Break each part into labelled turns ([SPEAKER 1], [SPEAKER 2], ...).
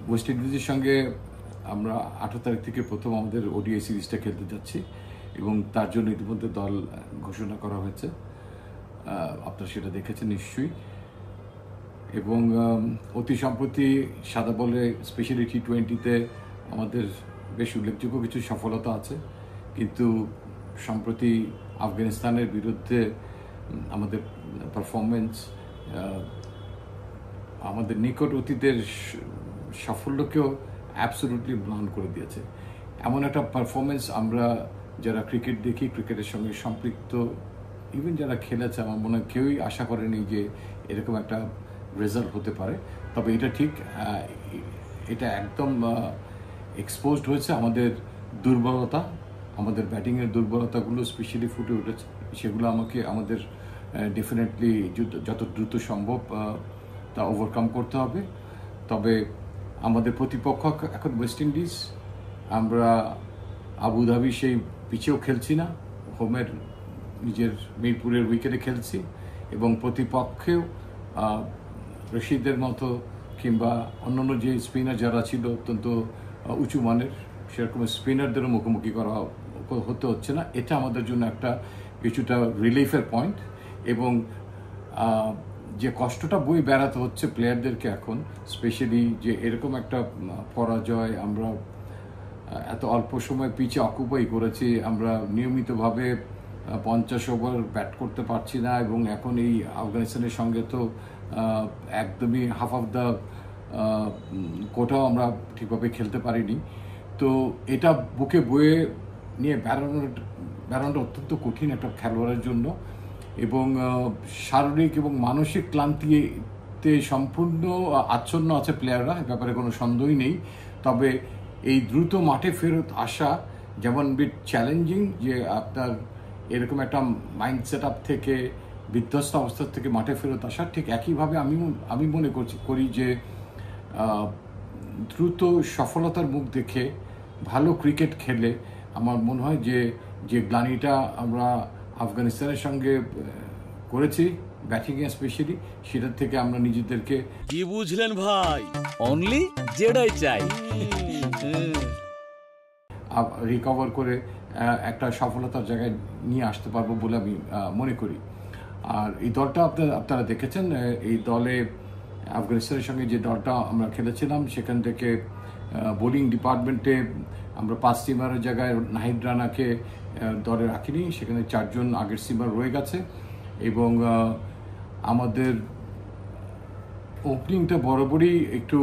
[SPEAKER 1] West ইন্ডিজের সঙ্গে আমরা 18 তারিখ থেকে প্রথম আমাদের ওডিআই সিরিজটা খেলতে যাচ্ছি এবং তার জন্য ইতিমধ্যে দল ঘোষণা করা হয়েছে। আপনারা সেটা দেখেছেন নিশ্চয়ই। এবং অতি সম্প্রতি সাদা বলে স্পেশালি টি20তে আমাদের বেশ উল্লেখযোগ্য কিছু সফলতা আছে, কিন্তু সম্প্রতি আফগানিস্তানের বিরুদ্ধে আমাদের পারফরমেন্স আমাদের নিকট অতীতের সাফল্যকেও অ্যাবসলিউটলি ম্লান করে দিয়েছে। এমন একটা পারফরমেন্স আমরা যারা ক্রিকেট দেখি, ক্রিকেটের সঙ্গে সম্পৃক্ত, ইভেন যারা খেলেছে, আমার মনে হয় কেউই আশা করেনি যে এরকম একটা রেজাল্ট হতে পারে। তবে এটা ঠিক, এটা একদম এক্সপোজড হয়েছে আমাদের দুর্বলতা, আমাদের ব্যাটিংয়ের দুর্বলতাগুলো স্পেশালি ফুটে উঠেছে। সেগুলো আমাদের ডেফিনেটলি যত দ্রুত সম্ভব তা ওভারকাম করতে হবে। তবে আমাদের প্রতিপক্ষ এখন ওয়েস্ট ইন্ডিজ। আমরা আবুধাবি সেই পিচেও খেলছি না, হোমের নিজের মিরপুরের উইকেটে খেলছি এবং প্রতিপক্ষেও রশিদের মতো কিংবা অন্যান্য যে স্পিনার যারা ছিল অত্যন্ত উঁচু মানের, সেরকম স্পিনারদেরও মুখোমুখি হতে হচ্ছে না। এটা আমাদের জন্য একটা কিছুটা রিলিফের পয়েন্ট। এবং যে কষ্টটা বই বেড়াতে হচ্ছে প্লেয়ারদেরকে এখন, স্পেশালি যে এরকম একটা পরাজয় আমরা এত অল্প সময় পিচে অকুপাই করেছি, আমরা নিয়মিতভাবে 50 ওভার ব্যাট করতে পারছি না এবং এখন এই আফগানিস্তানের সঙ্গে তো একদমই হাফ অফ দ্য কোটাও আমরা ঠিকভাবে খেলতে পারিনি। তো এটা বুকে বয়ে নিয়ে বেড়ানোটা অত্যন্ত কঠিন একটা খেলোয়াড়ের জন্য এবং শারীরিক এবং মানসিক ক্লান্তিতে সম্পূর্ণ আচ্ছন্ন আছে প্লেয়াররা, এ ব্যাপারে কোনো সন্দেহই নেই। তবে এই দ্রুত মাঠে ফেরত আসা যেমন বিট চ্যালেঞ্জিং, যে আপনার এরকম একটা মাইন্ড সেট আপ থেকে, বিধ্বস্ত অবস্থা থেকে মাঠে ফেরত আসা, ঠিক একইভাবে আমি মনে করি যে দ্রুত সফলতার মুখ দেখে ভালো ক্রিকেট খেলে আমার মনে হয় যে গ্লানিটা আমরা আফগানিস্তানের সঙ্গে করেছি ব্যাটিংয়ে স্পেশালি, সেটার থেকে আমরা নিজেদেরকে
[SPEAKER 2] কি বুঝলেন ভাই, অনলি যেটাই চাই
[SPEAKER 1] রিকভার করে একটা সফলতার জায়গায় নিয়ে আসতে পারবো বলে আমি মনে করি। আর এই দলটা আপনারা দেখেছেন, এই দলে আফগানিস্তানের সঙ্গে যে দলটা আমরা খেলেছিলাম সেখান থেকে বোলিং ডিপার্টমেন্টে আমরা 5 সিমারের জায়গায় নাহিদ রানাকে দলে রাখিনি, সেখানে 4 জন আগের সিমার রয়ে গেছে এবং আমাদের ওপেনিংটা বরাবরই একটু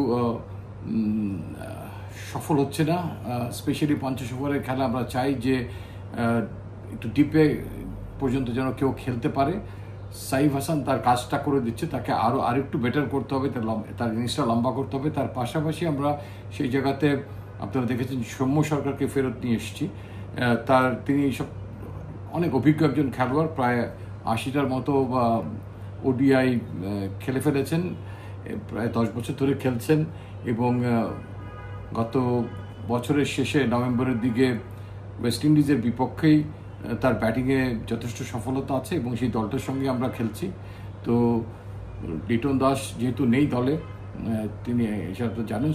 [SPEAKER 1] সফল হচ্ছে না। স্পেশালি 50 ওভারের খেলা আমরা চাই যে একটু ডিপে পর্যন্ত যেন কেউ খেলতে পারে। সাইফ হাসান তার কাজটা করে দিচ্ছে, তাকে আরেকটু বেটার করতে হবে, তার ইনিংসটা লম্বা করতে হবে। তার পাশাপাশি আমরা সেই জায়গাতে আপনারা দেখেছেন সৌম্য সরকারকে ফেরত নিয়ে এসেছি। তিনি সব অনেক অভিজ্ঞ একজন খেলোয়াড়, প্রায় 80টার মতো ওডিআই খেলে ফেলেছেন, প্রায় 10 বছর ধরে খেলছেন এবং গত বছরের শেষে নভেম্বরের দিকে ওয়েস্ট ইন্ডিজের বিপক্ষেই তার ব্যাটিংয়ে যথেষ্ট সফলতা আছে এবং সেই দলটার সঙ্গে আমরা খেলছি। তো লিটন দাস যেহেতু নেই দলে, তিনি সেটা তো জানেন,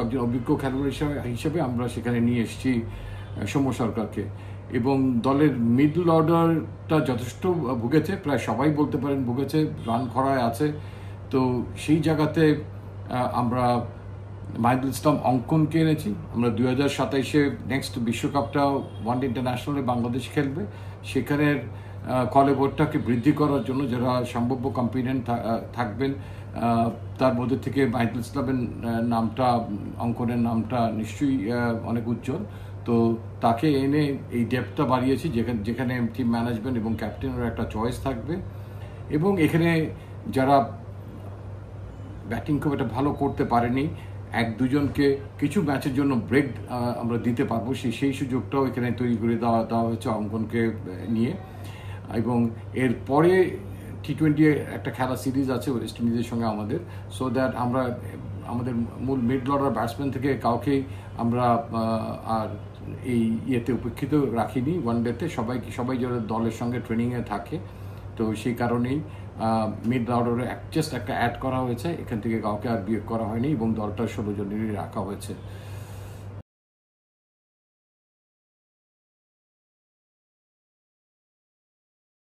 [SPEAKER 1] একজন অভিজ্ঞ খেলোয়াড় হিসেবে আমরা সেখানে নিয়ে এসেছি সৌম্য সরকারকে। এবং দলের মিডল অর্ডারটা যথেষ্ট ভুগেছে, প্রায় সবাই বলতে পারেন ভুগেছে, রান খরায় আছে। তো সেই জায়গাতে আমরা মাহিদুল ইসলাম অঙ্কনকে এনেছি। আমরা 2027-এ নেক্সট বিশ্বকাপটা ওয়ানডে ইন্টারন্যাশনালে বাংলাদেশ খেলবে, সেখানের কলেবরটাকে বৃদ্ধি করার জন্য যারা সম্ভাব্য কম্পিটেন্ট থাকবেন তার মধ্যে থেকে মাহিদুল ইসলামের নামটা, অঙ্কনের নামটা নিশ্চয়ই অনেক উজ্জ্বল। তো তাকে এনে এই ডেপথটা বাড়িয়েছি, যেখানে টিম ম্যানেজমেন্ট এবং ক্যাপ্টেনের একটা চয়েস থাকবে এবং এখানে যারা ব্যাটিং খুব একটা ভালো করতে পারেনি, 1-2 জনকে কিছু ম্যাচের জন্য ব্রেক আমরা দিতে পারবো, সেই সুযোগটাও এখানে তৈরি করে দেওয়া হয়েছে অঙ্কনকে নিয়ে। এবং এরপরে টি20 একটা খেলা সিরিজ আছে ওয়েস্ট ইন্ডিজের সঙ্গে আমাদের, সো দ্যাট আমরা আমাদের মূল মিড অর্ডার ব্যাটসম্যান থেকে কাউকেই আমরা আর এই ইয়েতে উপেক্ষিত রাখিনি ওয়ানডেতে, সবাই যেন দলের সঙ্গে ট্রেনিংয়ে থাকে। তো সেই কারণেই মিড অর্ডারে জাস্ট একটা অ্যাড করা হয়েছে, এখান থেকে কাউকে আর বিয়োগ করা হয়নি এবং দলটা 16 জনেরই রাখা হয়েছে।